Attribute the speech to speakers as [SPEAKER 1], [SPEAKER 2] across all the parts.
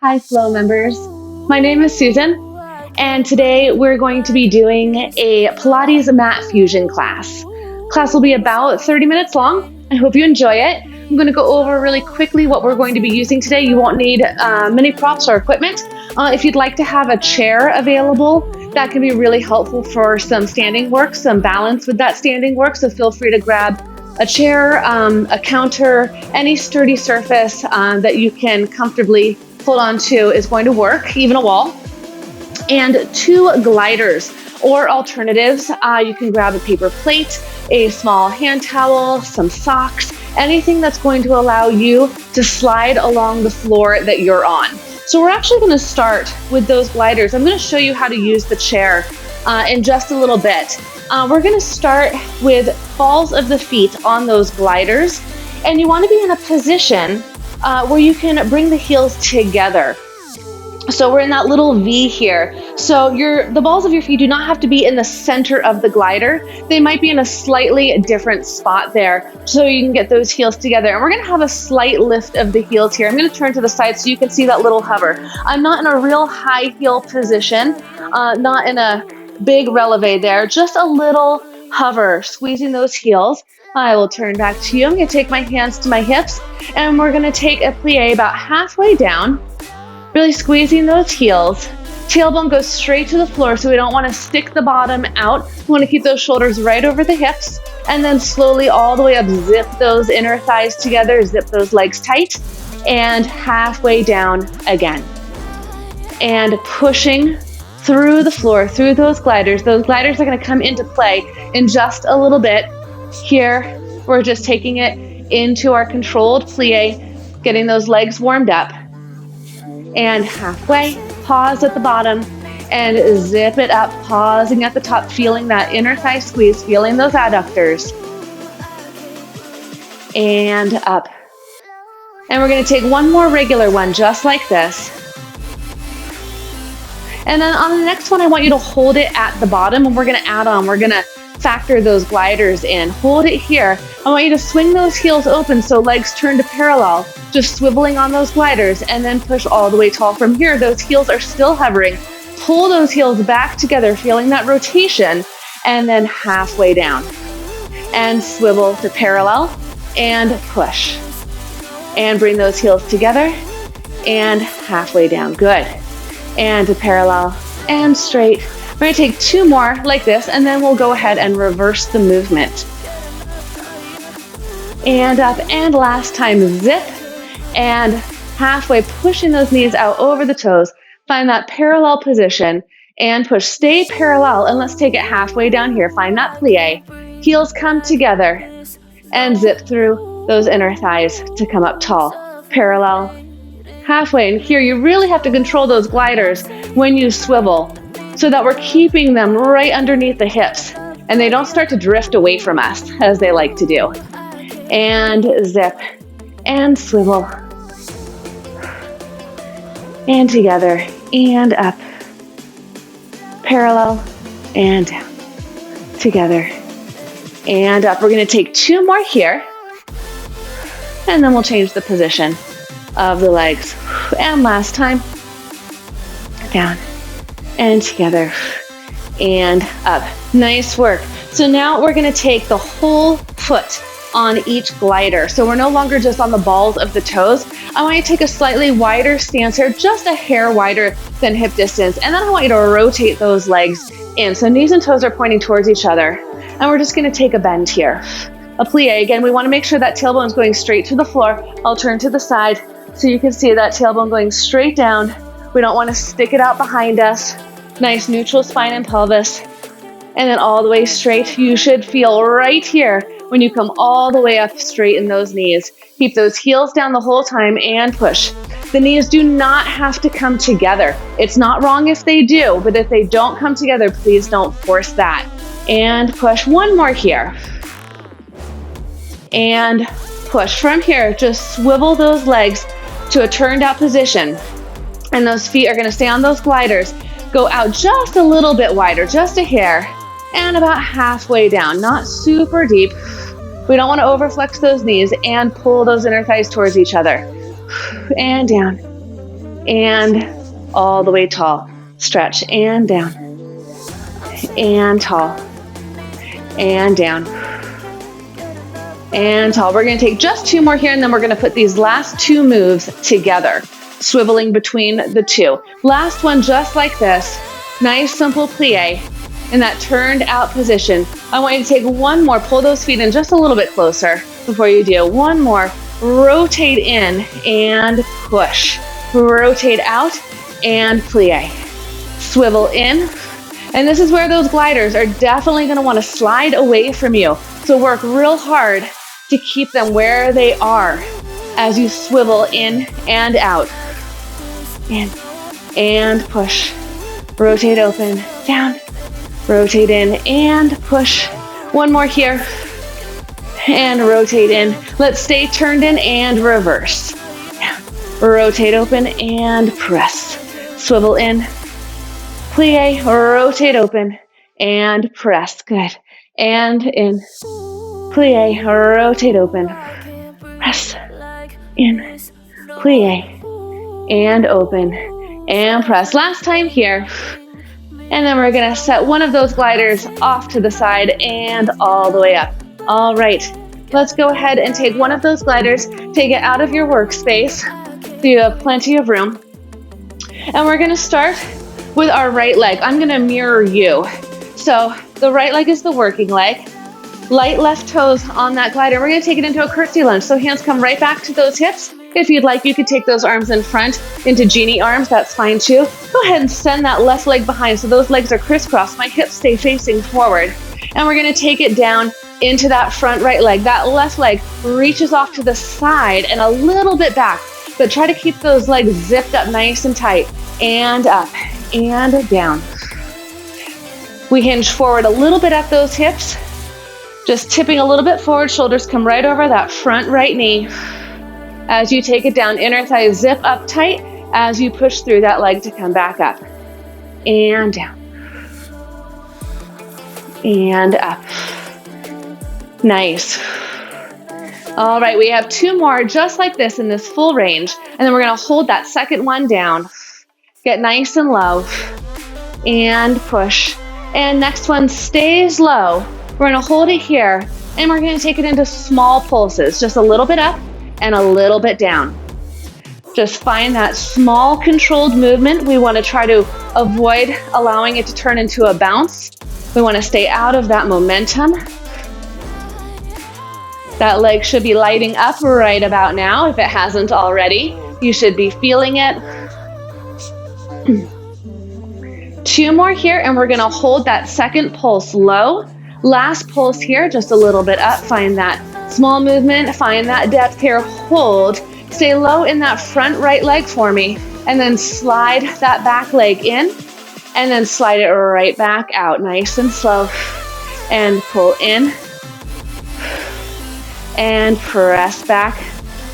[SPEAKER 1] Hi, Flow members. My name is Susan, and today we're going to be doing a Pilates Mat Fusion class. Class will be about 30 minutes long. I hope you enjoy it. I'm going to go over really quickly what we're going to be using today. You won't need many props or equipment. If you'd like to have a chair available, that can be really helpful for some standing work, some balance with that standing work. So feel free to grab a chair, a counter, any sturdy surface that you can comfortably hold on to is going to work, even a wall. And 2 gliders or alternatives. You can grab a paper plate, a small hand towel, some socks, anything that's going to allow you to slide along the floor that you're on. So we're actually going to start with those gliders. I'm going to show you how to use the chair in just a little bit. We're going to start with balls of the feet on those gliders, and you want to be in a position where you can bring the heels together. So we're in that little V here. So the balls of your feet do not have to be in the center of the glider. They might be in a slightly different spot there so you can get those heels together. And we're gonna have a slight lift of the heels here. I'm gonna turn to the side so you can see that little hover. I'm not in a real high heel position, not in a big releve there, just a little hover, squeezing those heels. I will turn back to you. I'm gonna take my hands to my hips and we're gonna take a plie about halfway down, really squeezing those heels. Tailbone goes straight to the floor, so we don't want to stick the bottom out. We want to keep those shoulders right over the hips, and then slowly all the way up, zip those inner thighs together, zip those legs tight, and halfway down again. And pushing through the floor, through those gliders. Those gliders are going to come into play in just a little bit. Here, we're just taking it into our controlled plie, getting those legs warmed up. And halfway, pause at the bottom and zip it up, pausing at the top, feeling that inner thigh squeeze, feeling those adductors. And up. And we're going to take one more regular one just like this. And then on the next one, I want you to hold it at the bottom, and we're going to add on. We're going to factor those gliders in. Hold it here. I want you to swing those heels open so legs turn to parallel, just swiveling on those gliders, and then push all the way tall. From here, those heels are still hovering. Pull those heels back together, feeling that rotation, and then halfway down. And swivel to parallel, and push. And bring those heels together, and halfway down. Good. And to parallel, and straight. We're going to take 2 more like this, and then we'll go ahead and reverse the movement. And up, and last time, zip, and halfway, pushing those knees out over the toes. Find that parallel position, and push. Stay parallel, and let's take it halfway down here. Find that plie. Heels come together, and zip through those inner thighs to come up tall. Parallel, halfway. And here, you really have to control those gliders when you swivel, so that we're keeping them right underneath the hips and they don't start to drift away from us as they like to do. And zip and swivel and together and up, parallel and down, together and up. We're going to take 2 more here, and then we'll change the position of the legs. And last time, down and together and up. Nice work. So now we're going to take the whole foot on each glider. So we're no longer just on the balls of the toes. I want you to take a slightly wider stance here, just a hair wider than hip distance. And then I want you to rotate those legs in. So knees and toes are pointing towards each other. And we're just going to take a bend here. A plie. Again, we want to make sure that tailbone is going straight to the floor. I'll turn to the side so you can see that tailbone going straight down. We don't want to stick it out behind us. Nice neutral spine and pelvis. And then all the way straight. You should feel right here when you come all the way up straight in those knees. Keep those heels down the whole time and push. The knees do not have to come together. It's not wrong if they do, but if they don't come together, please don't force that. And push. One more here. And push. From here, just swivel those legs to a turned out position. And those feet are going to stay on those gliders. Go out just a little bit wider, just a hair, and about halfway down, not super deep. We don't want to overflex those knees, and pull those inner thighs towards each other. And down. and all the way tall. Stretch and down, and tall, and down, and tall. We're gonna take just 2 more here, and then we're gonna put these last 2 moves together, swiveling between the 2. Last one, just like this. Nice, simple plie in that turned out position. I want you to take 1 more, pull those feet in just a little bit closer before you do. 1 more, rotate in and push. Rotate out and plie. Swivel in. And this is where those gliders are definitely gonna wanna slide away from you. So work real hard to keep them where they are as you swivel in and out. In and push. Rotate open, down. Rotate in and push. 1 more here. And rotate in. Let's stay turned in and reverse. Rotate open and press. Swivel in. Plie, rotate open and press. Good. And in. Plie, rotate open. Press. In. Plie. And open. And press. Last time here. And then we're gonna set one of those gliders off to the side and all the way up. All right, let's go ahead and take one of those gliders, take it out of your workspace so you have plenty of room. And we're gonna start with our right leg. I'm gonna mirror you. So the right leg is the working leg. Light left toes on that glider. We're gonna take it into a curtsy lunge. So hands come right back to those hips. If you'd like, you could take those arms in front into genie arms, that's fine too. Go ahead and send that left leg behind so those legs are crisscrossed. My hips stay facing forward. And we're gonna take it down into that front right leg. That left leg reaches off to the side and a little bit back, but try to keep those legs zipped up nice and tight. And up and down. We hinge forward a little bit at those hips, just tipping a little bit forward. Shoulders come right over that front right knee. As you take it down, inner thighs zip up tight as you push through that leg to come back up. And down. And up. Nice. All right, we have 2 more just like this in this full range. And then we're gonna hold that second one down. Get nice and low. And push. And next one stays low. We're gonna hold it here. And we're gonna take it into small pulses. Just a little bit up and a little bit down. Just find that small controlled movement. We want to try to avoid allowing it to turn into a bounce. We want to stay out of that momentum. That leg should be lighting up right about now. If it hasn't already, you should be feeling it. 2 more here, and we're going to hold that second pulse low. Last pulse here, just a little bit up. Find that small movement, find that depth here, hold. Stay low in that front right leg for me, and then slide that back leg in, and then slide it right back out, nice and slow. And pull in, and press back,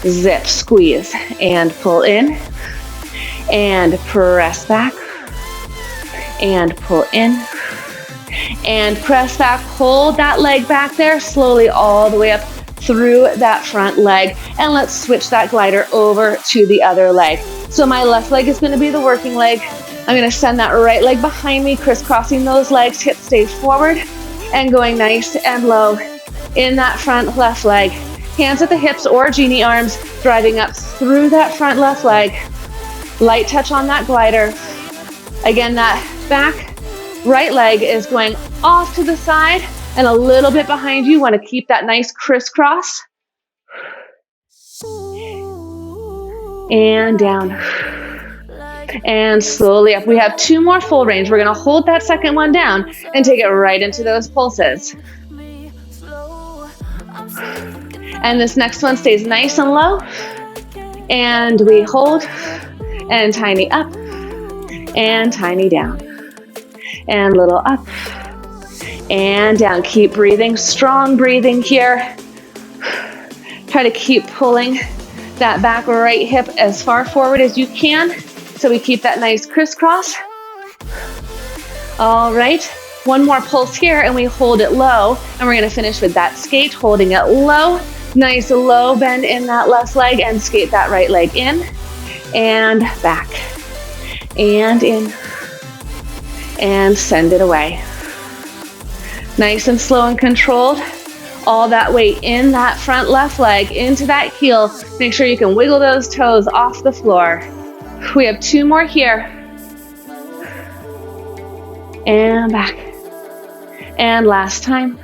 [SPEAKER 1] zip, squeeze, and pull in, and press back, and pull in, and press back. Hold that leg back there, slowly all the way up through that front leg. And let's switch that glider over to the other leg. So my left leg is going to be the working leg. I'm going to send that right leg behind me, crisscrossing those legs, hips stay forward, and going nice and low in that front left leg. Hands at the hips or genie arms, driving up through that front left leg. Light touch on that glider. Again, that back right leg is going off to the side and a little bit behind you. You want to keep that nice crisscross. And down. And slowly up. We have 2 more full range. We're going to hold that second one down and take it right into those pulses. And this next one stays nice and low. And we hold and tiny up and tiny down. And little up and down. Keep breathing, strong breathing here. Try to keep pulling that back right hip as far forward as you can so we keep that nice crisscross. All right, 1 more pulse here and we hold it low, and we're gonna finish with that skate, holding it low. Nice low bend in that left leg and skate that right leg in. and back, and in, and send it away. Nice and slow and controlled. All that weight in that front left leg, into that heel. Make sure you can wiggle those toes off the floor. We have 2 more here. And back. And last time.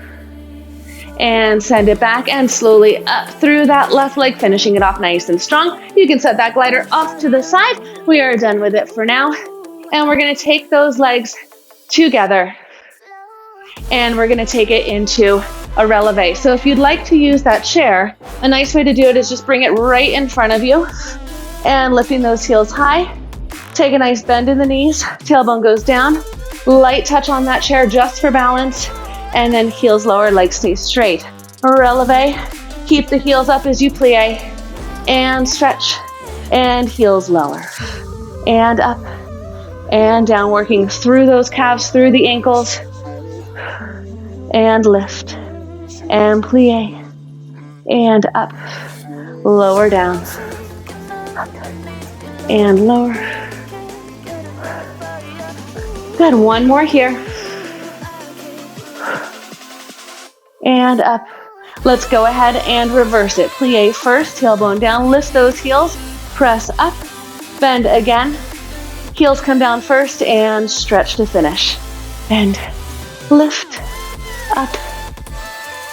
[SPEAKER 1] And send it back and slowly up through that left leg, finishing it off nice and strong. You can set that glider off to the side. We are done with it for now. And we're gonna take those legs together and we're gonna take it into a releve. So if you'd like to use that chair, a nice way to do it is just bring it right in front of you and lifting those heels high. Take a nice bend in the knees, tailbone goes down, light touch on that chair just for balance, and then heels lower, legs stay straight. Releve, keep the heels up as you plie, and stretch, and heels lower, and up, and down, working through those calves, through the ankles, and lift, and plie, and up, lower down, up, and lower. Good, 1 more here. And up. Let's go ahead and reverse it. Plie first, tailbone down, lift those heels, press up, bend again. Heels come down first and stretch to finish. Bend, lift, up,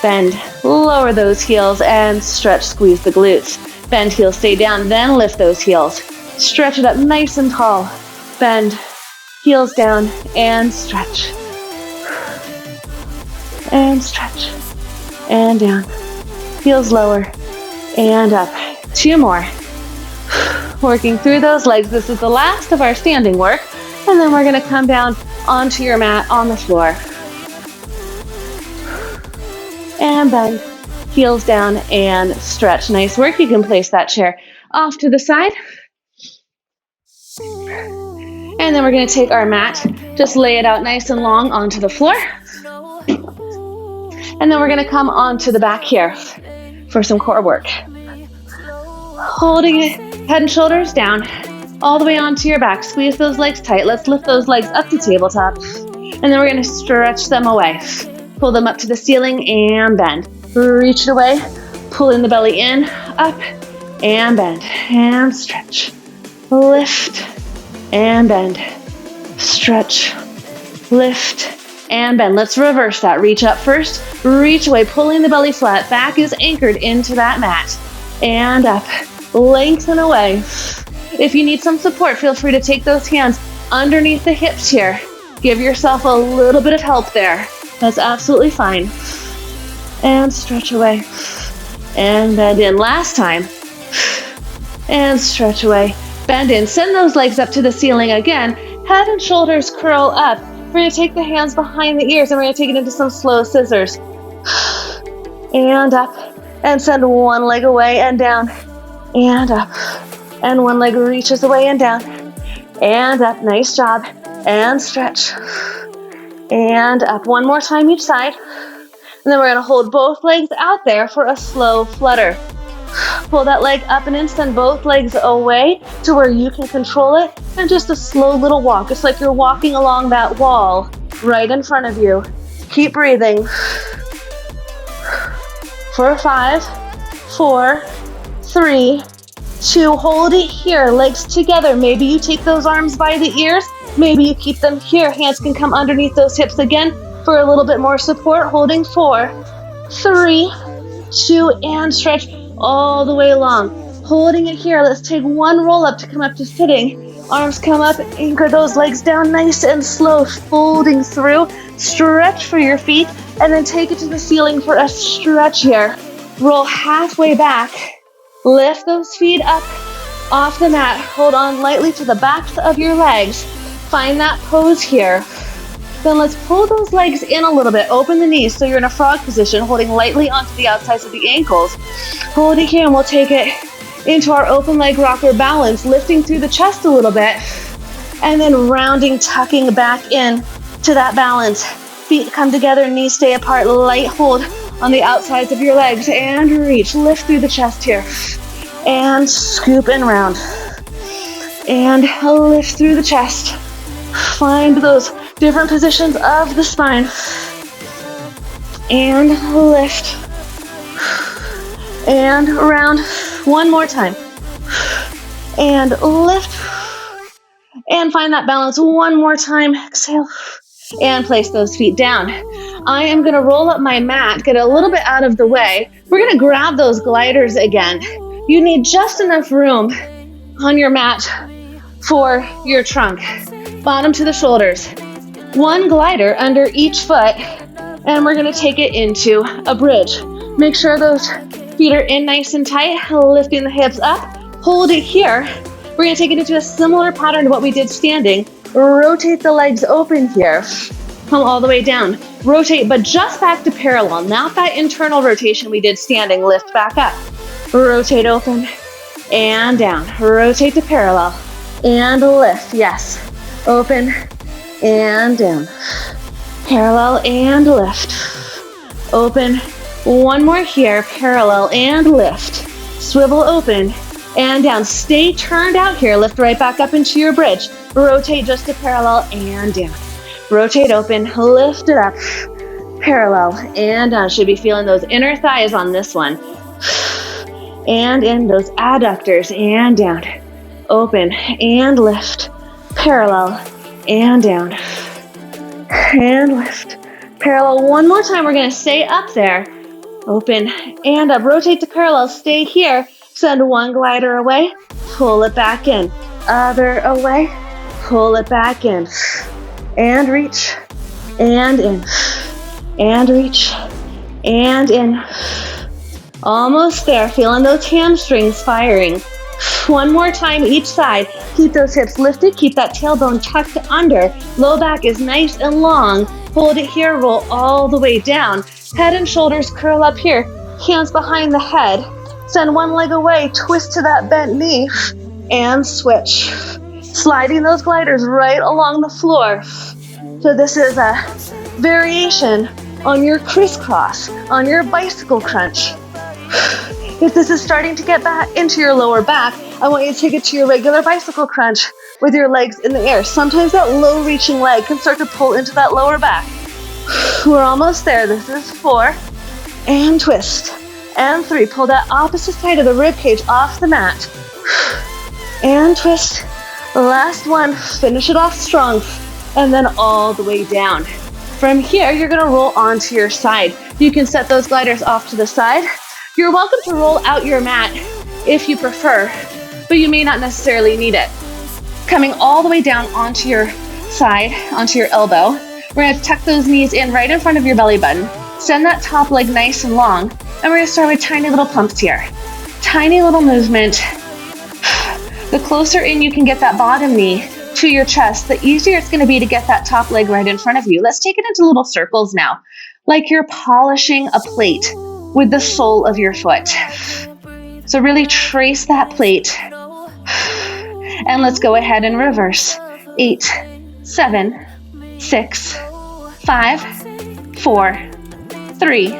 [SPEAKER 1] bend, lower those heels and stretch, squeeze the glutes. Bend, heels stay down, then lift those heels. Stretch it up nice and tall. Bend, heels down and stretch. And stretch. And down. Heels lower and up. 2 more. Working through those legs. This is the last of our standing work. And then we're going to come down onto your mat on the floor. And bend. Heels down and stretch. Nice work. You can place that chair off to the side. And then we're going to take our mat, just lay it out nice and long onto the floor. And then we're going to come onto the back here for some core work. Holding it, head and shoulders down, all the way onto your back. Squeeze those legs tight. Let's lift those legs up to tabletop. And then we're going to stretch them away. Pull them up to the ceiling and bend. Reach it away, pulling the belly in, up, and bend, and stretch. Lift, and bend, stretch, lift, and bend. Let's reverse that. Reach up first, reach away, pulling the belly flat. Back is anchored into that mat. And up, lengthen away. If you need some support, feel free to take those hands underneath the hips here. Give yourself a little bit of help there. That's absolutely fine. And stretch away. And bend in. Last time. And stretch away. Bend in. Send those legs up to the ceiling again. Head and shoulders curl up. We're going to take the hands behind the ears and we're going to take it into some slow scissors. And up. And send one leg away and down. And up. And one leg reaches away and down. And up. Nice job. And stretch. And up. One more time each side. And then we're going to hold both legs out there for a slow flutter. Pull that leg up and in, send both legs away to where you can control it, and just a slow little walk. It's like you're walking along that wall right in front of you. Keep breathing. For 5, 4, 3, 2, hold it here, legs together. Maybe you take those arms by the ears, maybe you keep them here. Hands can come underneath those hips again for a little bit more support. Holding 4, 3, 2, and stretch all the way along. Holding it here. Let's take one roll up to come up to sitting. Arms come up, anchor those legs down nice and slow, folding through. Stretch for your feet, and then take it to the ceiling for a stretch here. Roll halfway back. Lift those feet up off the mat. Hold on lightly to the backs of your legs. Find that pose here. Then let's pull those legs in a little bit. Open the knees so you're in a frog position, holding lightly onto the outsides of the ankles. Hold it here and we'll take it into our open leg rocker balance, lifting through the chest a little bit, and then rounding, tucking back in to that balance. Feet come together, knees stay apart, light hold on the outsides of your legs, and reach. Lift through the chest here, and scoop and round. and lift through the chest. Find those different positions of the spine. And lift. And round. One more time. And lift. And find that balance one more time. Exhale. And place those feet down. I am going to roll up my mat, get a little bit out of the way. We're going to grab those gliders again. You need just enough room on your mat for your trunk. Bottom to the shoulders. One glider under each foot, and we're going to take it into a bridge. Make sure those feet are in nice and tight, lifting the hips up. Hold it here. We're going to take it into a similar pattern to what we did standing. Rotate the legs open here. Come all the way down. Rotate, but just back to parallel, not that internal rotation we did standing. Lift back up. Rotate open and down. Rotate to parallel and lift. Yes. Open and down. Parallel and lift. Open. One more here. Parallel and lift. Swivel open and down. Stay turned out here. Lift right back up into your bridge. Rotate just to parallel and down. Rotate open. Lift it up. Parallel and down. Should be feeling those inner thighs on this one. And in those adductors and down. Open and lift. Parallel and down. And lift. Parallel one more time. We're going to stay up there. Open and up. Rotate to parallel. Stay here. Send one glider away. Pull it back in. Other away. Pull it back in. And reach. And in. And reach. And in. Almost there. Feeling those hamstrings firing. One more time each side. Keep those hips lifted. Keep that tailbone tucked under. Low back is nice and long. Hold it here. Roll all the way down. Head and shoulders curl up here. Hands behind the head. Send one leg away. Twist to that bent knee. And switch. Sliding those gliders right along the floor. So this is a variation on your crisscross, on your bicycle crunch. If this is starting to get back into your lower back, I want you to take it to your regular bicycle crunch with your legs in the air. Sometimes that low reaching leg can start to pull into that lower back. We're almost there. This is 4. And twist. And 3. Pull that opposite side of the rib cage off the mat. And twist. Last one. Finish it off strong. And then all the way down. From here, you're going to roll onto your side. You can set those gliders off to the side. You're welcome to roll out your mat if you prefer, but you may not necessarily need it. Coming all the way down onto your side, onto your elbow, we're going to tuck those knees in right in front of your belly button. Send that top leg nice and long, and we're going to start with tiny little pumps here. Tiny little movement. The closer in you can get that bottom knee to your chest, the easier it's going to be to get that top leg right in front of you. Let's take it into little circles now, like you're polishing a plate with the sole of your foot. So really trace that plate. And let's go ahead and reverse. 8, 7, 6, 5, 4, 3,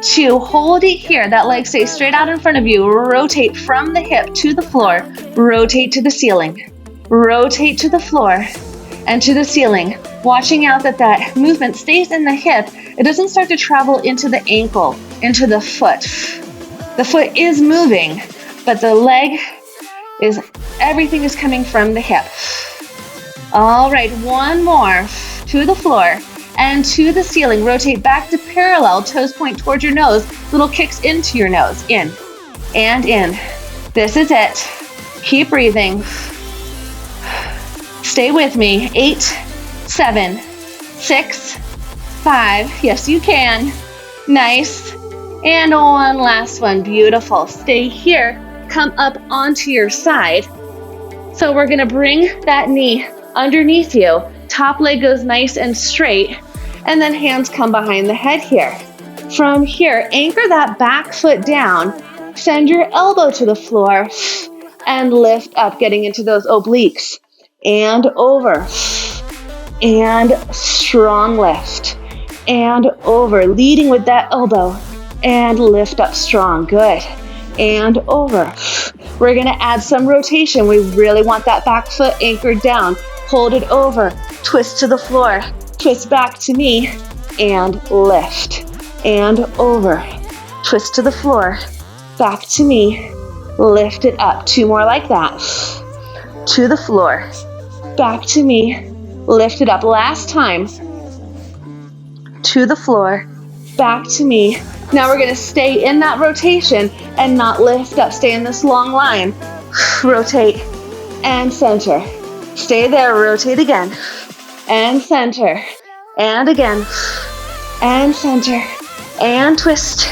[SPEAKER 1] 2. Hold it here. That leg stays straight out in front of you. Rotate from the hip to the floor. Rotate to the ceiling. Rotate to the floor and to the ceiling. Watching out that that movement stays in the hip. It doesn't start to travel into the ankle, into the foot. The foot is moving, but the leg is, everything is coming from the hip. All right, one more. To the floor and to the ceiling. Rotate back to parallel. Toes point towards your nose. Little kicks into your nose. In and in. This is it. Keep breathing. Stay with me. 8, 7, 6, 5. Yes, you can. Nice. And one last one. Beautiful. Stay here. Come up onto your side. So we're going to bring that knee underneath you. Top leg goes nice and straight. And then hands come behind the head here. From here, anchor that back foot down. Send your elbow to the floor. And lift up, getting into those obliques. And over. And strong lift. And over, leading with that elbow. And lift up strong. Good. And over. We're gonna add some rotation. We really want that back foot anchored down. Hold it over, twist to the floor, twist back to me, and lift. And over, twist to the floor, back to me, lift it up. 2 more like that. To the floor, back to me, lift it up. Last time. To the floor, back to me. Now we're gonna stay in that rotation and not lift up. Stay in this long line. Rotate and center. Stay there, rotate again. And center. And again. And center. And twist.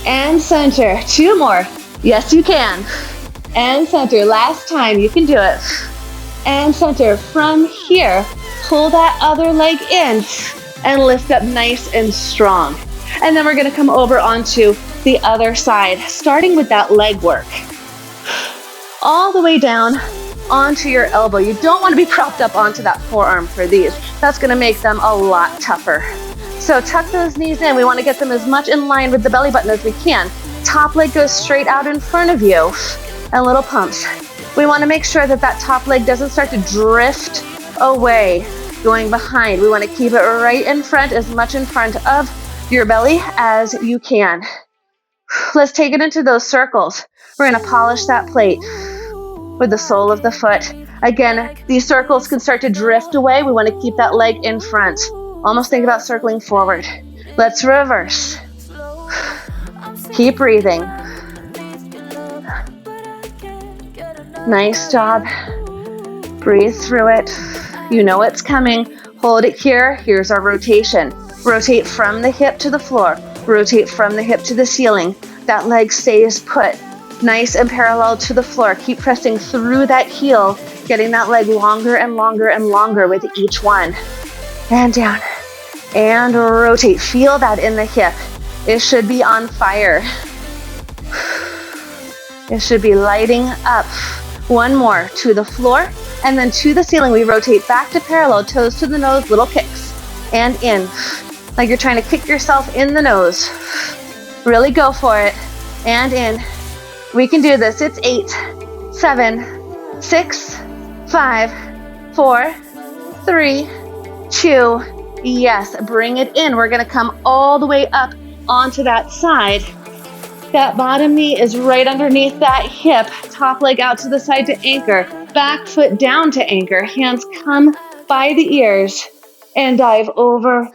[SPEAKER 1] And center. 2 more. Yes, you can. And center. Last time, you can do it. And center. From here, pull that other leg in and lift up nice and strong. And then we're gonna come over onto the other side, starting with that leg work. All the way down onto your elbow. You don't wanna be propped up onto that forearm for these. That's gonna make them a lot tougher. So tuck those knees in. We wanna get them as much in line with the belly button as we can. Top leg goes straight out in front of you, and little pumps. We wanna make sure that that top leg doesn't start to drift away, going behind. We wanna keep it right in front, as much in front of your belly as you can. Let's take it into those circles. We're gonna polish that plate with the sole of the foot. Again, these circles can start to drift away. We wanna keep that leg in front. Almost think about circling forward. Let's reverse. Keep breathing. Nice job. Breathe through it. You know it's coming. Hold it here. Here's our rotation. Rotate from the hip to the floor. Rotate from the hip to the ceiling. That leg stays put. Nice and parallel to the floor. Keep pressing through that heel, getting that leg longer and longer and longer with each one. And down. And rotate. Feel that in the hip. It should be on fire. It should be lighting up. 1 more. To the floor. And then to the ceiling. We rotate back to parallel. Toes to the nose. Little kicks. And in. Like you're trying to kick yourself in the nose. Really go for it. And in. We can do this. It's 8, 7, 6, 5, 4, 3, 2. Yes, bring it in. We're gonna come all the way up onto that side. That bottom knee is right underneath that hip. Top leg out to the side to anchor. Back foot down to anchor. Hands come by the ears and dive over.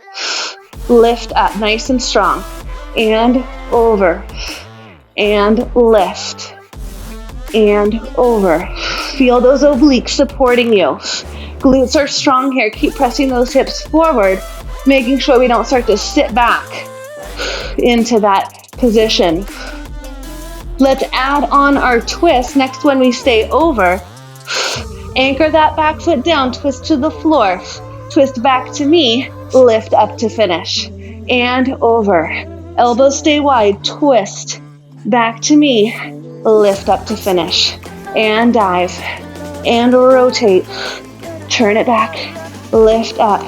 [SPEAKER 1] Lift up nice and strong. And over. And lift. And over. Feel those obliques supporting you. Glutes are strong here. Keep pressing those hips forward, making sure we don't start to sit back into that position. Let's add on our twist. Next one, we stay over. Anchor that back foot down, twist to the floor. Twist back to me, lift up to finish. And over. Elbows stay wide, twist. Back to me, lift up to finish. And dive. And rotate. Turn it back, lift up.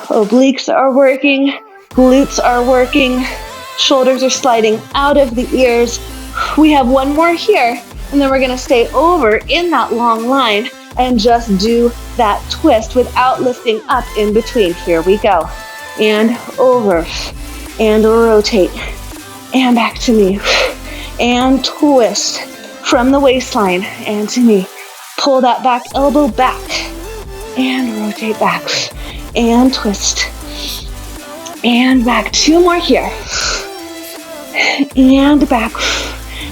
[SPEAKER 1] Obliques are working, glutes are working, shoulders are sliding out of the ears. We have 1 more here, and then we're gonna stay over in that long line and just do that twist without lifting up in between. Here we go. And over, and rotate, and back to me, and twist. From the waistline and to me. Pull that back elbow back and rotate back and twist and back. 2 more here and back.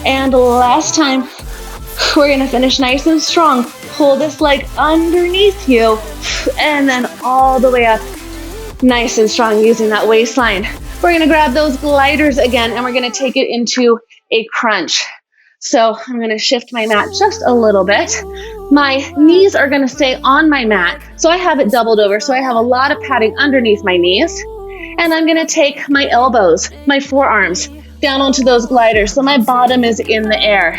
[SPEAKER 1] And last time, we're gonna finish nice and strong. Pull this leg underneath you and then all the way up nice and strong using that waistline. We're gonna grab those gliders again and we're gonna take it into a crunch. So I'm gonna shift my mat just a little bit. My knees are gonna stay on my mat. So I have it doubled over. So I have a lot of padding underneath my knees. And I'm gonna take my elbows, my forearms, down onto those gliders. So my bottom is in the air.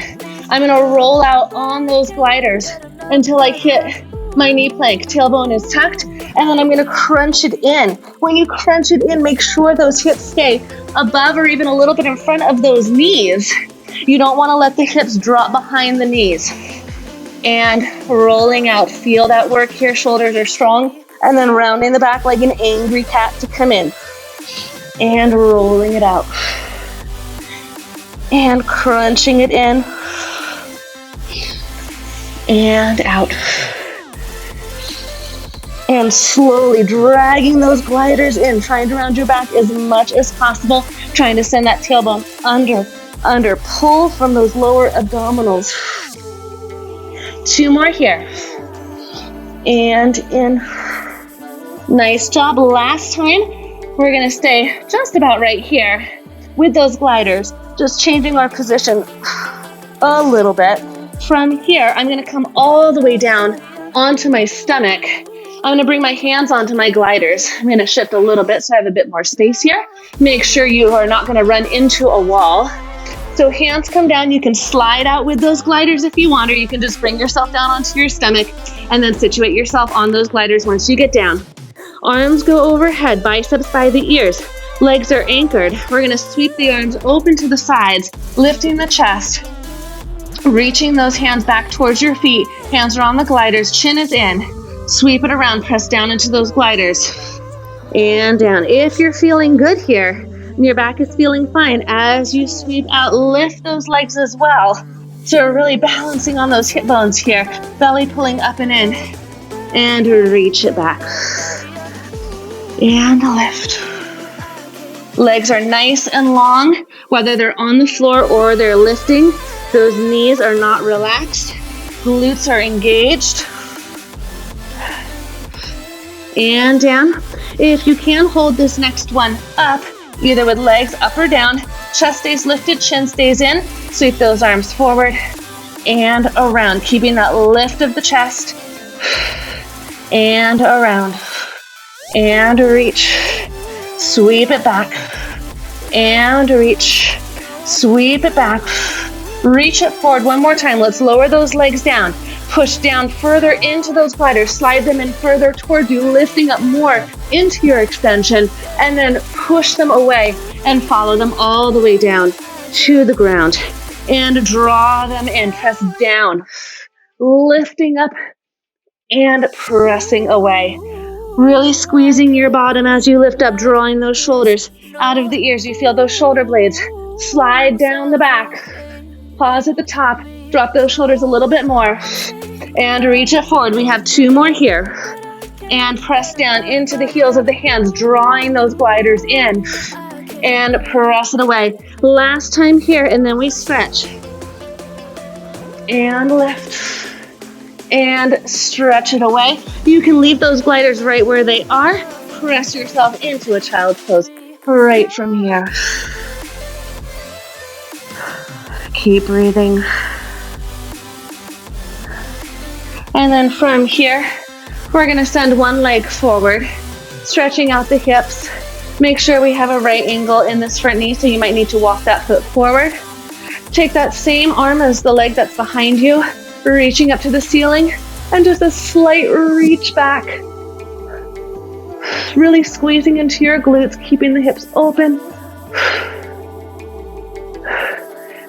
[SPEAKER 1] I'm gonna roll out on those gliders until I hit My knee plank, tailbone is tucked, and then I'm gonna crunch it in. When you crunch it in, make sure those hips stay above or even a little bit in front of those knees. You don't wanna let the hips drop behind the knees. And rolling out, feel that work here, shoulders are strong, and then rounding the back like an angry cat to come in. And rolling it out. And crunching it in. And out. And slowly dragging those gliders in, trying to round your back as much as possible, trying to send that tailbone under, pull from those lower abdominals. 2 more here. And in. Nice job. Last time, we're gonna stay just about right here with those gliders, just changing our position a little bit. From here, I'm gonna come all the way down onto my stomach. I'm gonna bring my hands onto my gliders. I'm gonna shift a little bit so I have a bit more space here. Make sure you are not gonna run into a wall. So hands come down, you can slide out with those gliders if you want, or you can just bring yourself down onto your stomach and then situate yourself on those gliders once you get down. Arms go overhead, biceps by the ears. Legs are anchored. We're gonna sweep the arms open to the sides, lifting the chest, reaching those hands back towards your feet. Hands are on the gliders, chin is in. Sweep it around, press down into those gliders. And down. If you're feeling good here, and your back is feeling fine, as you sweep out, lift those legs as well. So we're really balancing on those hip bones here. Belly pulling up and in. And reach it back. And lift. Legs are nice and long, whether they're on the floor or they're lifting. Those knees are not relaxed. Glutes are engaged. And down. If you can, hold this next one up, either with legs up or down. Chest stays lifted, chin stays in. Sweep those arms forward and around, keeping that lift of the chest. And around. And reach. Sweep it back. And reach. Sweep it back. Reach it forward one more time. Let's lower those legs down. Push down further into those gliders. Slide them in further towards you, lifting up more into your extension, and then push them away and follow them all the way down to the ground. And draw them in. Press down. Lifting up and pressing away. Really squeezing your bottom as you lift up, drawing those shoulders out of the ears. You feel those shoulder blades slide down the back. Pause at the top. Drop those shoulders a little bit more. And reach it forward. We have 2 more here. And press down into the heels of the hands, drawing those gliders in. And press it away. Last time here, and then we stretch. And lift. And stretch it away. You can leave those gliders right where they are. Press yourself into a child's pose right from here. Keep breathing. And then from here, we're gonna send one leg forward, stretching out the hips. Make sure we have a right angle in this front knee, so you might need to walk that foot forward. Take that same arm as the leg that's behind you, reaching up to the ceiling, and just a slight reach back. Really squeezing into your glutes, keeping the hips open.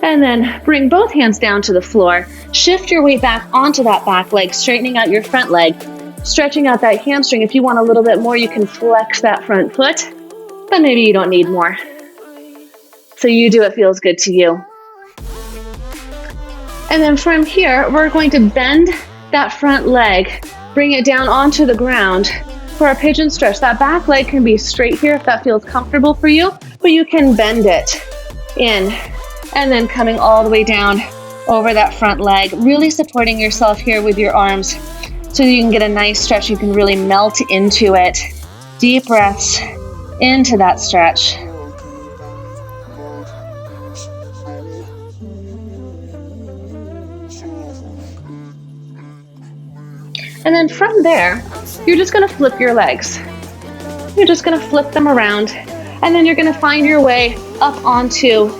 [SPEAKER 1] And then bring both hands down to the floor. Shift your weight back onto that back leg, straightening out your front leg, stretching out that hamstring. If you want a little bit more, you can flex that front foot, but maybe you don't need more. So you do what feels good to you. And then from here, we're going to bend that front leg, bring it down onto the ground for a pigeon stretch. That back leg can be straight here if that feels comfortable for you, but you can bend it in. And then coming all the way down over that front leg, really supporting yourself here with your arms so you can get a nice stretch. You can really melt into it. Deep breaths into that stretch. And then from there, you're just gonna flip your legs. You're just gonna flip them around, and then you're gonna find your way up onto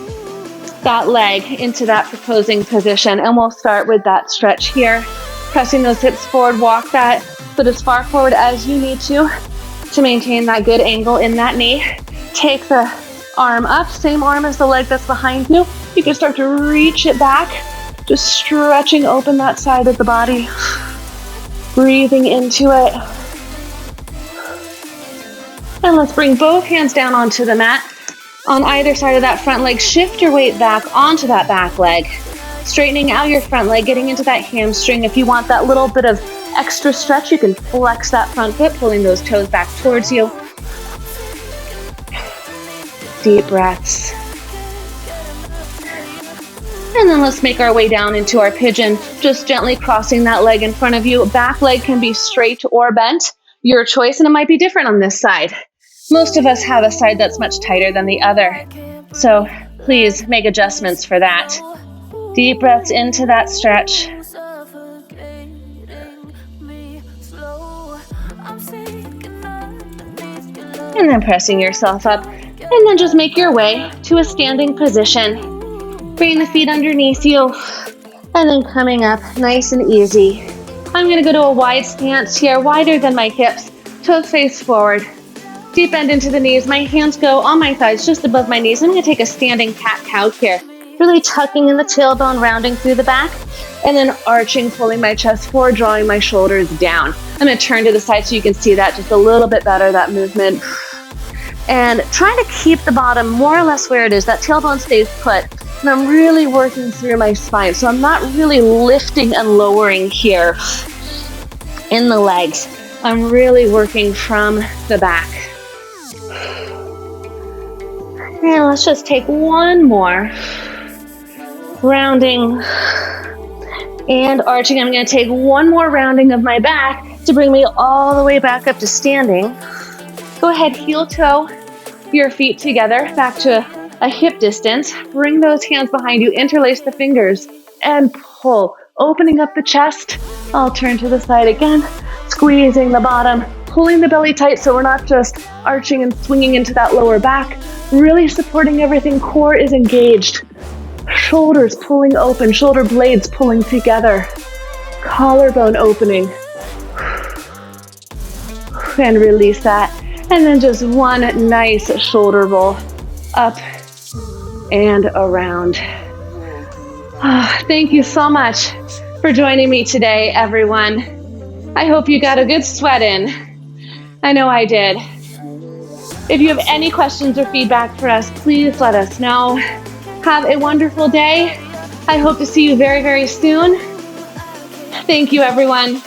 [SPEAKER 1] that leg into that proposing position. And we'll start with that stretch here. Pressing those hips forward, walk that foot as far forward as you need to maintain that good angle in that knee. Take the arm up, same arm as the leg that's behind you. You can start to reach it back, just stretching open that side of the body. Breathing into it. And let's bring both hands down onto the mat. On either side of that front leg, shift your weight back onto that back leg. Straightening out your front leg, getting into that hamstring. If you want that little bit of extra stretch, you can flex that front foot, pulling those toes back towards you. Deep breaths. And then let's make our way down into our pigeon, just gently crossing that leg in front of you. Back leg can be straight or bent, your choice, and it might be different on this side. Most of us have a side that's much tighter than the other, so please make adjustments for that. Deep breaths into that stretch. And then pressing yourself up, and then just make your way to a standing position. Bring the feet underneath you, and then coming up nice and easy. I'm gonna go to a wide stance here, wider than my hips, toes face forward. Deep bend into the knees, my hands go on my thighs just above my knees. I'm gonna take a standing cat-cow here, really tucking in the tailbone, rounding through the back, and then arching, pulling my chest forward, drawing my shoulders down. I'm gonna turn to the side so you can see that just a little bit better, that movement. And trying to keep the bottom more or less where it is, that tailbone stays put. And I'm really working through my spine. So I'm not really lifting and lowering here in the legs. I'm really working from the back. And let's just take one more. Rounding and arching. I'm going to take one more rounding of my back to bring me all the way back up to standing. Go ahead, heel toe your feet together, back to a hip distance. Bring those hands behind you, interlace the fingers, and pull. Opening up the chest. I'll turn to the side again, squeezing the bottom, pulling the belly tight so we're not just arching and swinging into that lower back. Really supporting everything. Core is engaged. Shoulders pulling open, shoulder blades pulling together. Collarbone opening. And release that. And then just one nice shoulder roll up and around. Thank you so much for joining me today, everyone. I hope you got a good sweat in. I know I did. If you have any questions or feedback for us, please let us know. Have a wonderful day. I hope to see you very, very soon. Thank you, everyone.